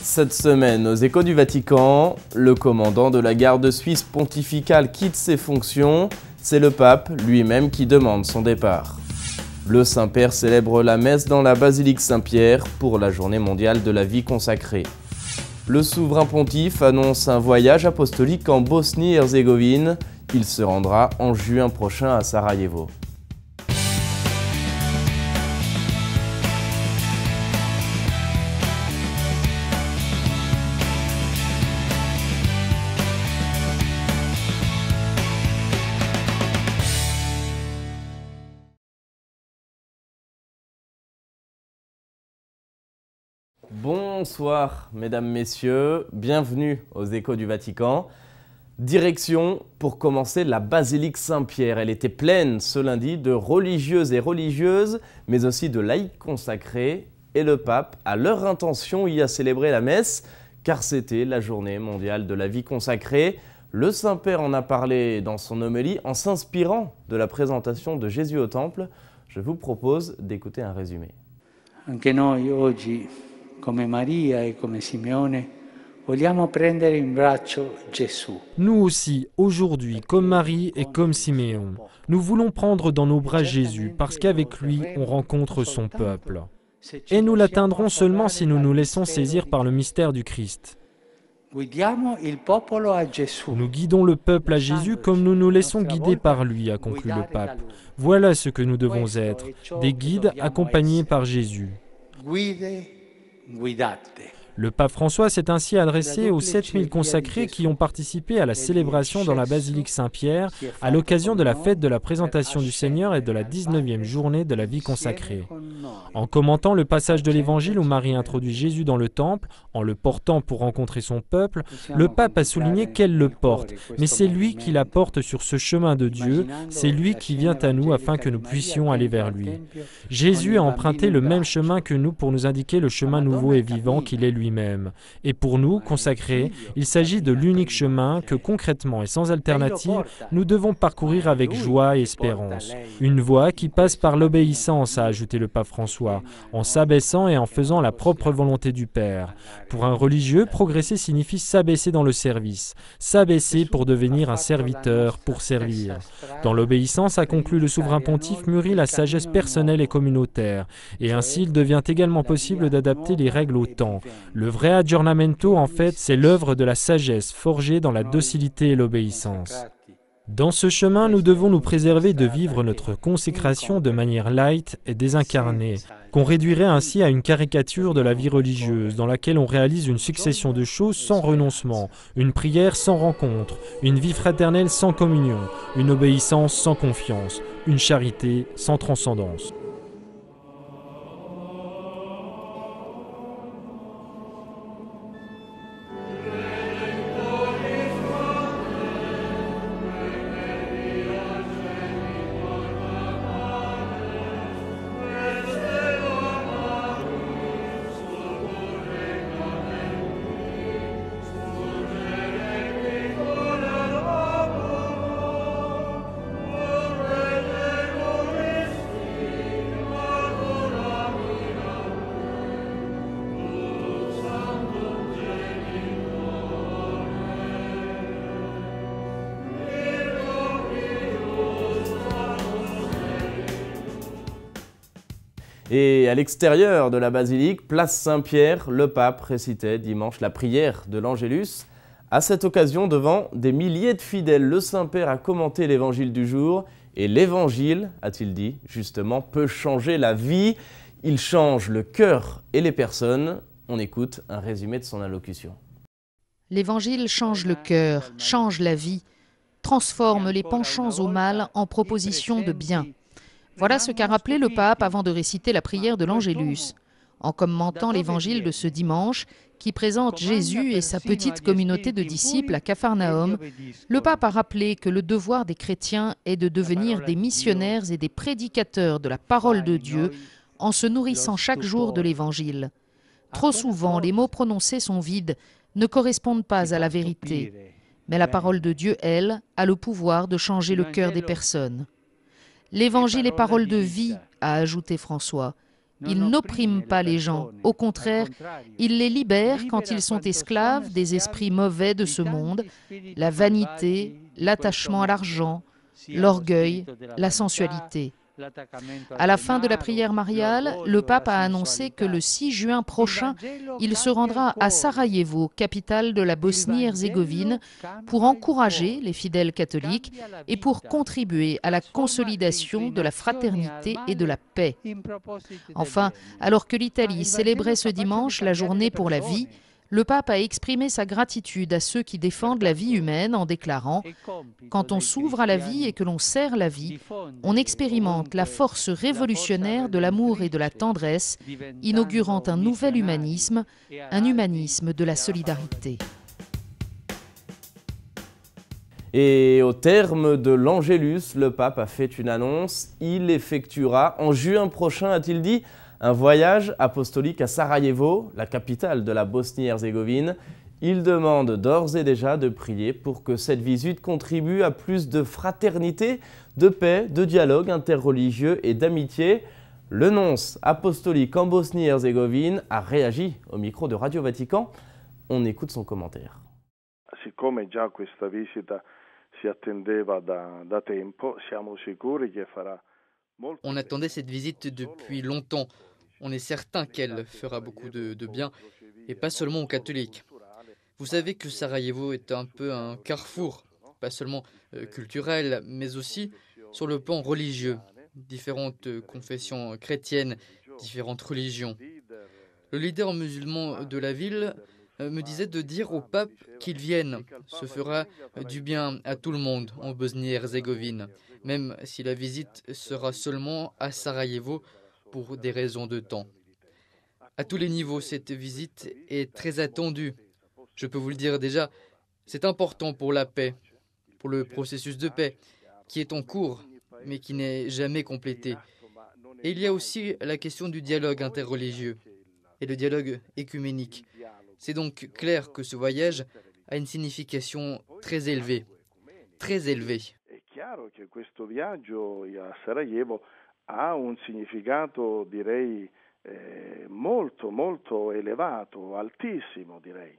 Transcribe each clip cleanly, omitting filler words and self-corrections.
Cette semaine, aux Échos du Vatican, le commandant de la garde suisse pontificale quitte ses fonctions. C'est le pape lui-même qui demande son départ. Le Saint-Père célèbre la messe dans la basilique Saint-Pierre pour la journée mondiale de la vie consacrée. Le souverain pontife annonce un voyage apostolique en Bosnie-Herzégovine. Il se rendra en juin prochain à Sarajevo. Bonsoir mesdames, messieurs, bienvenue aux Échos du Vatican. Direction pour commencer la basilique Saint-Pierre. Elle était pleine ce lundi de religieuses et religieuses, mais aussi de laïcs consacrés. Et le pape, à leur intention, y a célébré la messe, car c'était la journée mondiale de la vie consacrée. Le Saint-Père en a parlé dans son homélie en s'inspirant de la présentation de Jésus au Temple. Je vous propose d'écouter un résumé. Anche noi oggi, come Maria e come Simeone, vogliamo prendere in braccio Gesù. Nous aussi, aujourd'hui, comme Marie et comme Siméon, nous voulons prendre dans nos bras Jésus parce qu'avec lui, on rencontre son peuple. Et nous l'atteindrons seulement si nous nous laissons saisir par le mystère du Christ. Guidiamo il popolo a Gesù. Nous guidons le peuple à Jésus comme nous nous laissons guider par lui, a conclu le pape. Voilà ce que nous devons être, des guides accompagnés par Jésus. Guide, guidate. Le pape François s'est ainsi adressé aux 7000 consacrés qui ont participé à la célébration dans la basilique Saint-Pierre à l'occasion de la fête de la présentation du Seigneur et de la 19e journée de la vie consacrée. En commentant le passage de l'Évangile où Marie introduit Jésus dans le temple, en le portant pour rencontrer son peuple, le pape a souligné qu'elle le porte, mais c'est lui qui la porte sur ce chemin de Dieu, c'est lui qui vient à nous afin que nous puissions aller vers lui. Jésus a emprunté le même chemin que nous pour nous indiquer le chemin nouveau et vivant qu'il est lui-même. Et pour nous, consacrés, il s'agit de l'unique chemin que concrètement et sans alternative, nous devons parcourir avec joie et espérance. Une voie qui passe par l'obéissance, a ajouté le pape François, en s'abaissant et en faisant la propre volonté du Père. Pour un religieux, progresser signifie s'abaisser dans le service, s'abaisser pour devenir un serviteur, pour servir. Dans l'obéissance, a conclu le souverain pontife, mûrit la sagesse personnelle et communautaire, et ainsi il devient également possible d'adapter les règles au temps. Le vrai aggiornamento, en fait, c'est l'œuvre de la sagesse forgée dans la docilité et l'obéissance. Dans ce chemin, nous devons nous préserver de vivre notre consécration de manière light et désincarnée, qu'on réduirait ainsi à une caricature de la vie religieuse, dans laquelle on réalise une succession de choses sans renoncement, une prière sans rencontre, une vie fraternelle sans communion, une obéissance sans confiance, une charité sans transcendance. Et à l'extérieur de la basilique, place Saint-Pierre, le pape récitait dimanche la prière de l'Angélus. À cette occasion, devant des milliers de fidèles, le Saint-Père a commenté l'évangile du jour. Et l'évangile, a-t-il dit, justement, peut changer la vie. Il change le cœur et les personnes. On écoute un résumé de son allocution. L'évangile change le cœur, change la vie, transforme les penchants au mal en propositions de bien. Voilà ce qu'a rappelé le pape avant de réciter la prière de l'Angélus. En commentant l'évangile de ce dimanche, qui présente Jésus et sa petite communauté de disciples à Capharnaüm, le pape a rappelé que le devoir des chrétiens est de devenir des missionnaires et des prédicateurs de la parole de Dieu en se nourrissant chaque jour de l'évangile. Trop souvent, les mots prononcés sont vides, ne correspondent pas à la vérité. Mais la parole de Dieu, elle, a le pouvoir de changer le cœur des personnes. L'évangile est parole de vie, a ajouté François. Il n'opprime pas les gens. Au contraire, il les libère quand ils sont esclaves des esprits mauvais de ce monde, la vanité, l'attachement à l'argent, l'orgueil, la sensualité. À la fin de la prière mariale, le pape a annoncé que le 6 juin prochain, il se rendra à Sarajevo, capitale de la Bosnie-Herzégovine, pour encourager les fidèles catholiques et pour contribuer à la consolidation de la fraternité et de la paix. Enfin, alors que l'Italie célébrait ce dimanche la journée pour la vie, le pape a exprimé sa gratitude à ceux qui défendent la vie humaine en déclarant « Quand on s'ouvre à la vie et que l'on sert la vie, on expérimente la force révolutionnaire de l'amour et de la tendresse, inaugurant un nouvel humanisme, un humanisme de la solidarité. » Et au terme de l'Angélus, le pape a fait une annonce. Il effectuera en juin prochain, a-t-il dit, un voyage apostolique à Sarajevo, la capitale de la Bosnie-Herzégovine. Il demande d'ores et déjà de prier pour que cette visite contribue à plus de fraternité, de paix, de dialogue interreligieux et d'amitié. Le nonce apostolique en Bosnie-Herzégovine a réagi au micro de Radio Vatican. On écoute son commentaire. Siccome già questa visita si attendeva da tempo, siamo sicuri che farà. On attendait cette visite depuis longtemps. On est certain qu'elle fera beaucoup de bien, et pas seulement aux catholiques. Vous savez que Sarajevo est un peu un carrefour, pas seulement culturel, mais aussi sur le plan religieux. Différentes confessions chrétiennes, différentes religions. Le leader musulman de la ville me disait de dire au pape qu'il vienne. Ce fera du bien à tout le monde en Bosnie-Herzégovine, même si la visite sera seulement à Sarajevo pour des raisons de temps. À tous les niveaux, cette visite est très attendue. Je peux vous le dire déjà, c'est important pour la paix, pour le processus de paix qui est en cours, mais qui n'est jamais complété. Et il y a aussi la question du dialogue interreligieux et le dialogue écuménique. C'est donc clair que ce voyage a une signification très élevée, très élevée. È chiaro che questo viaggio a Sarajevo ha un significato, direi, molto, molto elevato, altissimo, direi.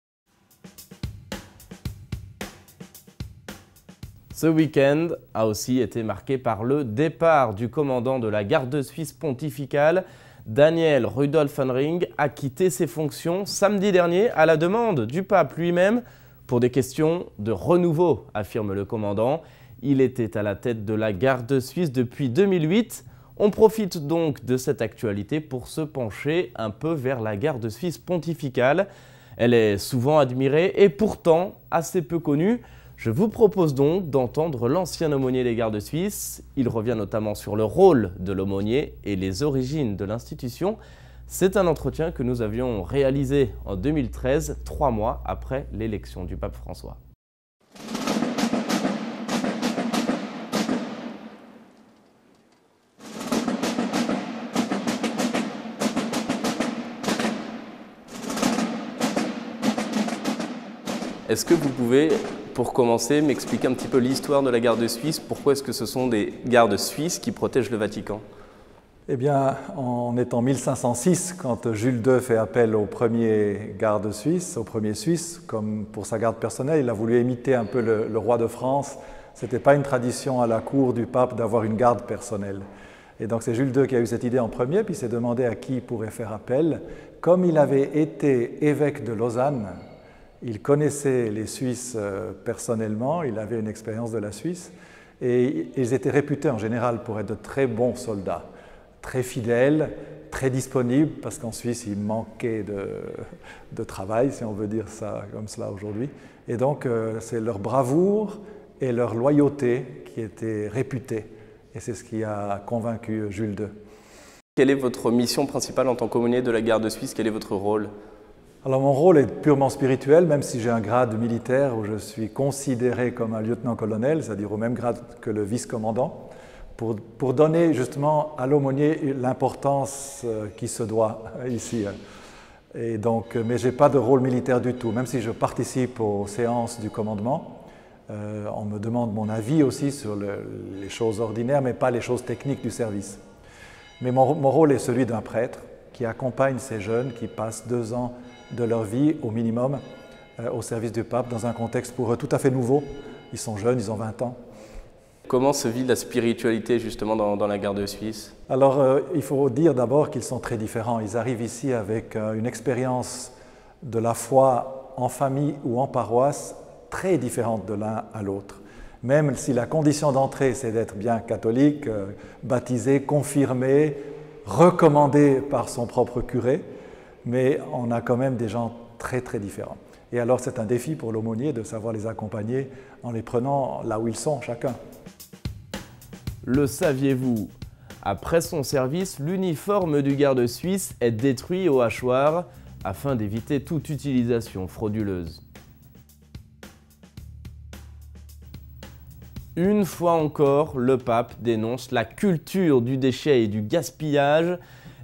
Ce week-end a aussi été marqué par le départ du commandant de la garde suisse pontificale. Daniel Rudolf Henring a quitté ses fonctions samedi dernier à la demande du pape lui-même pour des questions de renouveau, affirme le commandant. Il était à la tête de la garde suisse depuis 2008. On profite donc de cette actualité pour se pencher un peu vers la garde suisse pontificale. Elle est souvent admirée et pourtant assez peu connue. Je vous propose donc d'entendre l'ancien aumônier des gardes suisses. Il revient notamment sur le rôle de l'aumônier et les origines de l'institution. C'est un entretien que nous avions réalisé en 2013, 3 mois après l'élection du pape François. Est-ce que vous pouvez, pour commencer, m'expliquer un petit peu l'histoire de la garde suisse? Pourquoi est-ce que ce sont des gardes suisses qui protègent le Vatican? Eh bien, on est en 1506 quand Jules II fait appel au premier garde suisse, au premier Suisse, comme pour sa garde personnelle. Il a voulu imiter un peu le roi de France. Ce n'était pas une tradition à la cour du pape d'avoir une garde personnelle. Et donc c'est Jules II qui a eu cette idée en premier, puis s'est demandé à qui il pourrait faire appel. Comme il avait été évêque de Lausanne, il connaissait les Suisses personnellement, il avait une expérience de la Suisse, et ils étaient réputés en général pour être de très bons soldats, très fidèles, très disponibles, parce qu'en Suisse, il manquait de travail, si on veut dire ça comme cela aujourd'hui. Et donc, c'est leur bravoure et leur loyauté qui étaient réputées, et c'est ce qui a convaincu Jules II. Quelle est votre mission principale en tant qu'aumônier de la garde suisse? Quel est votre rôle? Alors mon rôle est purement spirituel, même si j'ai un grade militaire où je suis considéré comme un lieutenant-colonel, c'est-à-dire au même grade que le vice-commandant, pour donner justement à l'aumônier l'importance qui se doit ici. Et donc, mais je n'ai pas de rôle militaire du tout, même si je participe aux séances du commandement. On me demande mon avis aussi sur les choses ordinaires, mais pas les choses techniques du service. Mais mon rôle est celui d'un prêtre. qui accompagne ces jeunes qui passent 2 ans de leur vie au minimum au service du pape dans un contexte pour eux tout à fait nouveau. Ils sont jeunes, ils ont 20 ans. Comment se vit la spiritualité justement dans la garde suisse? Alors, il faut dire d'abord qu'ils sont très différents. Ils arrivent ici avec une expérience de la foi en famille ou en paroisse très différente de l'un à l'autre. Même si la condition d'entrée, c'est d'être bien catholique, baptisé, confirmé, recommandé par son propre curé, mais on a quand même des gens très très différents. Et alors c'est un défi pour l'aumônier de savoir les accompagner en les prenant là où ils sont chacun. Le saviez-vous? Après son service, l'uniforme du garde suisse est détruit au hachoir afin d'éviter toute utilisation frauduleuse. Une fois encore, le pape dénonce la culture du déchet et du gaspillage.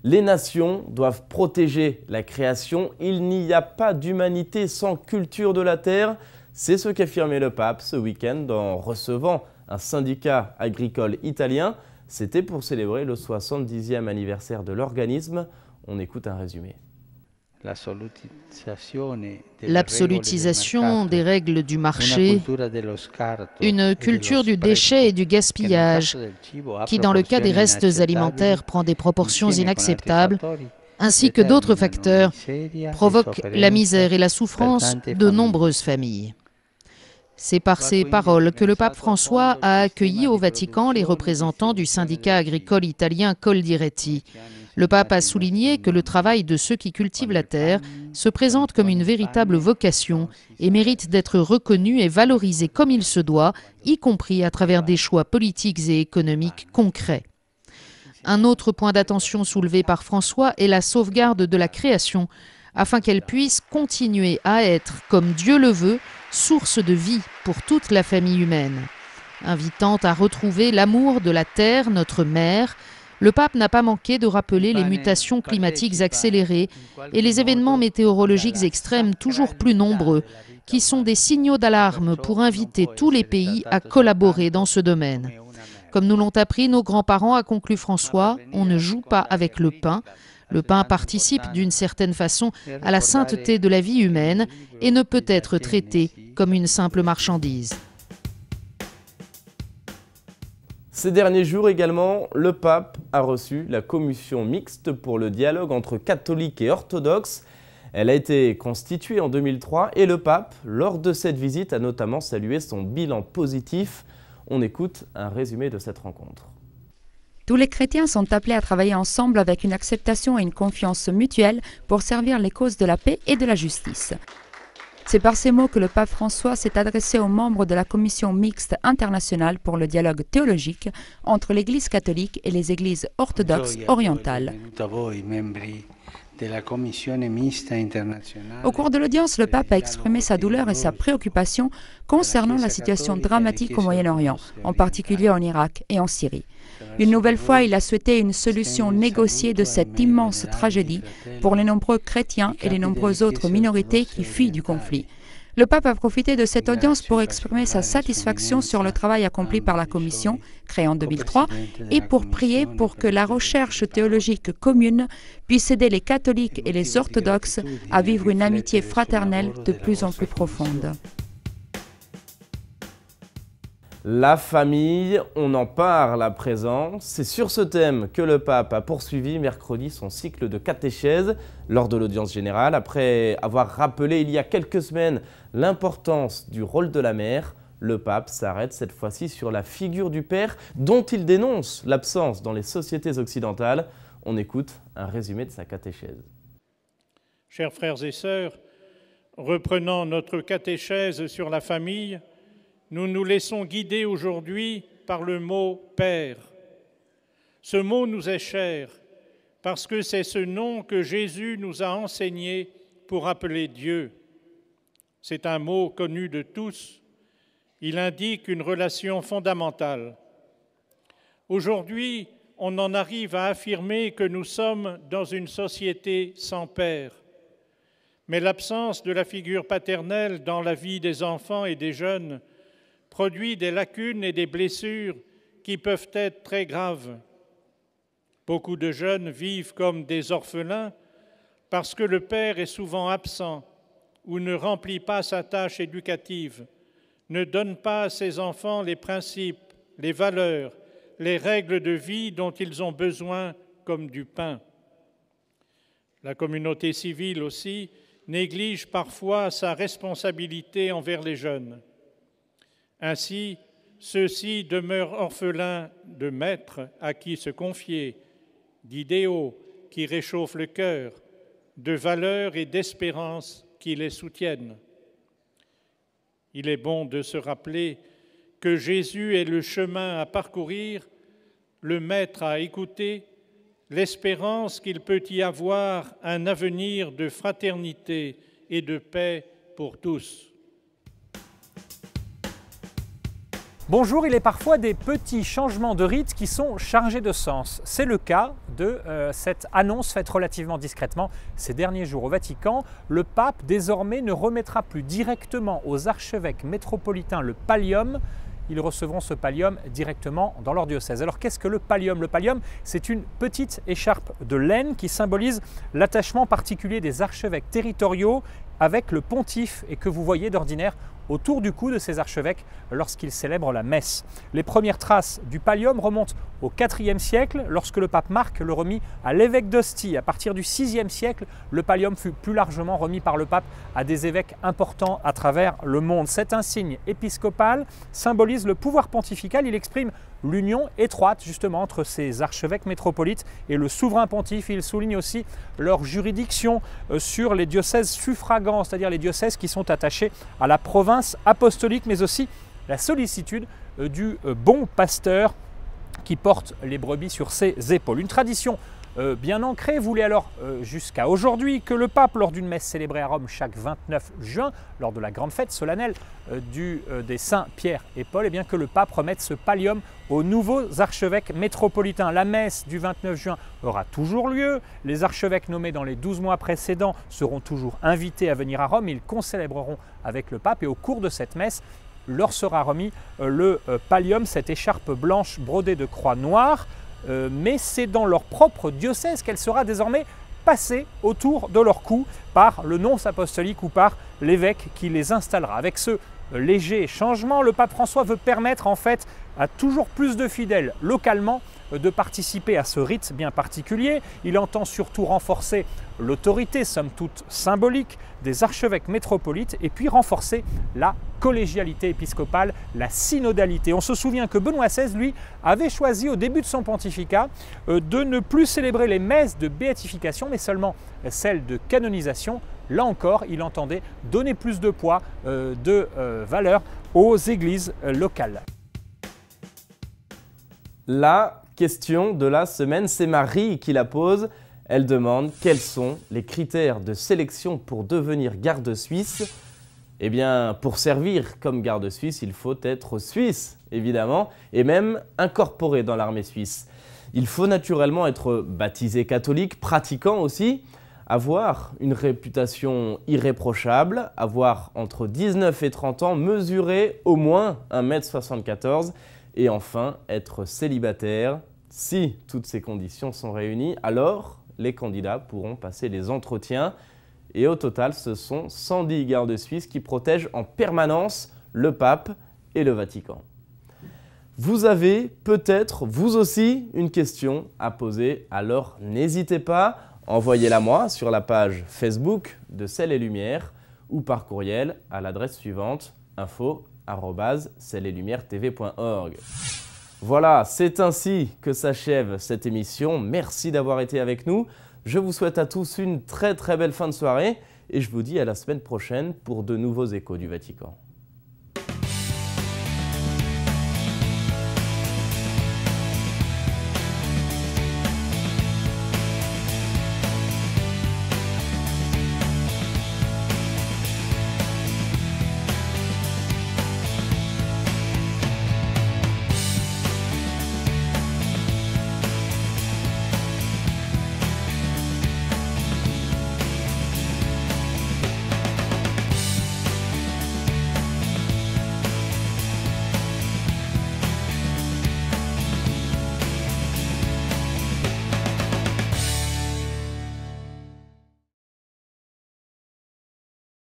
Les nations doivent protéger la création. Il n'y a pas d'humanité sans culture de la terre. C'est ce qu'affirmait le pape ce week-end en recevant un syndicat agricole italien. C'était pour célébrer le 70e anniversaire de l'organisme. On écoute un résumé. L'absolutisation des règles du marché, une culture du déchet et du gaspillage qui, dans le cas des restes alimentaires, prend des proportions inacceptables, ainsi que d'autres facteurs, provoque la misère et la souffrance de nombreuses familles. C'est par ces paroles que le pape François a accueilli au Vatican les représentants du syndicat agricole italien Coldiretti. Le pape a souligné que le travail de ceux qui cultivent la terre se présente comme une véritable vocation et mérite d'être reconnu et valorisé comme il se doit, y compris à travers des choix politiques et économiques concrets. Un autre point d'attention soulevé par François est la sauvegarde de la création, afin qu'elle puisse continuer à être, comme Dieu le veut, source de vie pour toute la famille humaine. Invitant à retrouver l'amour de la terre, notre mère, le pape n'a pas manqué de rappeler les mutations climatiques accélérées et les événements météorologiques extrêmes toujours plus nombreux, qui sont des signaux d'alarme pour inviter tous les pays à collaborer dans ce domaine. Comme nous l'ont appris nos grands-parents, a conclu François, on ne joue pas avec le pain. Le pain participe d'une certaine façon à la sainteté de la vie humaine et ne peut être traité comme une simple marchandise. Ces derniers jours également, le pape a reçu la commission mixte pour le dialogue entre catholiques et orthodoxes. Elle a été constituée en 2003 et le pape, lors de cette visite, a notamment salué son bilan positif. On écoute un résumé de cette rencontre. Tous les chrétiens sont appelés à travailler ensemble avec une acceptation et une confiance mutuelle pour servir les causes de la paix et de la justice. C'est par ces mots que le pape François s'est adressé aux membres de la commission mixte internationale pour le dialogue théologique entre l'Église catholique et les églises orthodoxes orientales. Au cours de l'audience, le pape a exprimé sa douleur et sa préoccupation concernant la situation dramatique au Moyen-Orient, en particulier en Irak et en Syrie. Une nouvelle fois, il a souhaité une solution négociée de cette immense tragédie pour les nombreux chrétiens et les nombreuses autres minorités qui fuient du conflit. Le pape a profité de cette audience pour exprimer sa satisfaction sur le travail accompli par la Commission, créée en 2003, et pour prier pour que la recherche théologique commune puisse aider les catholiques et les orthodoxes à vivre une amitié fraternelle de plus en plus profonde. La famille, on en parle à présent. C'est sur ce thème que le pape a poursuivi mercredi son cycle de catéchèse lors de l'audience générale. Après avoir rappelé il y a quelques semaines l'importance du rôle de la mère, le pape s'arrête cette fois-ci sur la figure du père dont il dénonce l'absence dans les sociétés occidentales. On écoute un résumé de sa catéchèse. Chers frères et sœurs, reprenant notre catéchèse sur la famille, nous nous laissons guider aujourd'hui par le mot « Père ». Ce mot nous est cher parce que c'est ce nom que Jésus nous a enseigné pour appeler Dieu. C'est un mot connu de tous. Il indique une relation fondamentale. Aujourd'hui, on en arrive à affirmer que nous sommes dans une société sans père. Mais l'absence de la figure paternelle dans la vie des enfants et des jeunes produit des lacunes et des blessures qui peuvent être très graves. Beaucoup de jeunes vivent comme des orphelins parce que le père est souvent absent ou ne remplit pas sa tâche éducative, ne donne pas à ses enfants les principes, les valeurs, les règles de vie dont ils ont besoin comme du pain. La communauté civile aussi néglige parfois sa responsabilité envers les jeunes. Ainsi, ceux-ci demeurent orphelins de maîtres à qui se confier, d'idéaux qui réchauffent le cœur, de valeurs et d'espérances qui les soutiennent. Il est bon de se rappeler que Jésus est le chemin à parcourir, le maître à écouter, l'espérance qu'il peut y avoir un avenir de fraternité et de paix pour tous. Bonjour, il est parfois des petits changements de rite qui sont chargés de sens. C'est le cas de cette annonce faite relativement discrètement ces derniers jours au Vatican. Le pape, désormais, ne remettra plus directement aux archevêques métropolitains le pallium. Ils recevront ce pallium directement dans leur diocèse. Alors qu'est-ce que le pallium? Le pallium, c'est une petite écharpe de laine qui symbolise l'attachement particulier des archevêques territoriaux avec le pontife et que vous voyez d'ordinaire autour du cou de ces archevêques lorsqu'ils célèbrent la messe. Les premières traces du pallium remontent au IVe siècle, lorsque le pape Marc le remit à l'évêque d'Ostie. À partir du VIe siècle, le pallium fut plus largement remis par le pape à des évêques importants à travers le monde. Cet insigne épiscopal symbolise le pouvoir pontifical. Il exprime l'union étroite justement entre ces archevêques métropolites et le souverain pontife. Il souligne aussi leur juridiction sur les diocèses suffragants, c'est-à-dire les diocèses qui sont attachés à la province apostolique, mais aussi la sollicitude du bon pasteur qui porte les brebis sur ses épaules. Une tradition bien ancrée voulait alors jusqu'à aujourd'hui que le pape, lors d'une messe célébrée à Rome chaque 29 juin, lors de la grande fête solennelle des saints Pierre et Paul, eh bien que le pape remette ce pallium aux nouveaux archevêques métropolitains. La messe du 29 juin aura toujours lieu. Les archevêques nommés dans les 12 mois précédents seront toujours invités à venir à Rome. Ils concélébreront avec le pape et au cours de cette messe, leur sera remis le pallium, cette écharpe blanche brodée de croix noire, mais c'est dans leur propre diocèse qu'elle sera désormais passée autour de leur cou par le nonce apostolique ou par l'évêque qui les installera. Avec ce léger changement, le pape François veut permettre en fait à toujours plus de fidèles localement de participer à ce rite bien particulier. Il entend surtout renforcer l'autorité, somme toute symbolique, des archevêques métropolites et puis renforcer la collégialité épiscopale, la synodalité. On se souvient que Benoît XVI, lui, avait choisi au début de son pontificat de ne plus célébrer les messes de béatification, mais seulement celles de canonisation. Là encore, il entendait donner plus de poids, de valeur aux églises locales. La question de la semaine, c'est Marie qui la pose. Elle demande quels sont les critères de sélection pour devenir garde suisse. Eh bien, pour servir comme garde suisse, il faut être suisse, évidemment, et même incorporé dans l'armée suisse. Il faut naturellement être baptisé catholique, pratiquant aussi, avoir une réputation irréprochable, avoir entre 19 et 30 ans, mesurer au moins 1,74 m et enfin être célibataire. Si toutes ces conditions sont réunies, alors les candidats pourront passer les entretiens. Et au total, ce sont 110 gardes suisses qui protègent en permanence le pape et le Vatican. Vous avez peut-être, vous aussi, une question à poser, alors n'hésitez pas, envoyez-la moi sur la page Facebook de Ciel et Lumière ou par courriel à l'adresse suivante info@cieletlumière-tv.org. Voilà, c'est ainsi que s'achève cette émission. Merci d'avoir été avec nous. Je vous souhaite à tous une très belle fin de soirée et je vous dis à la semaine prochaine pour de nouveaux échos du Vatican.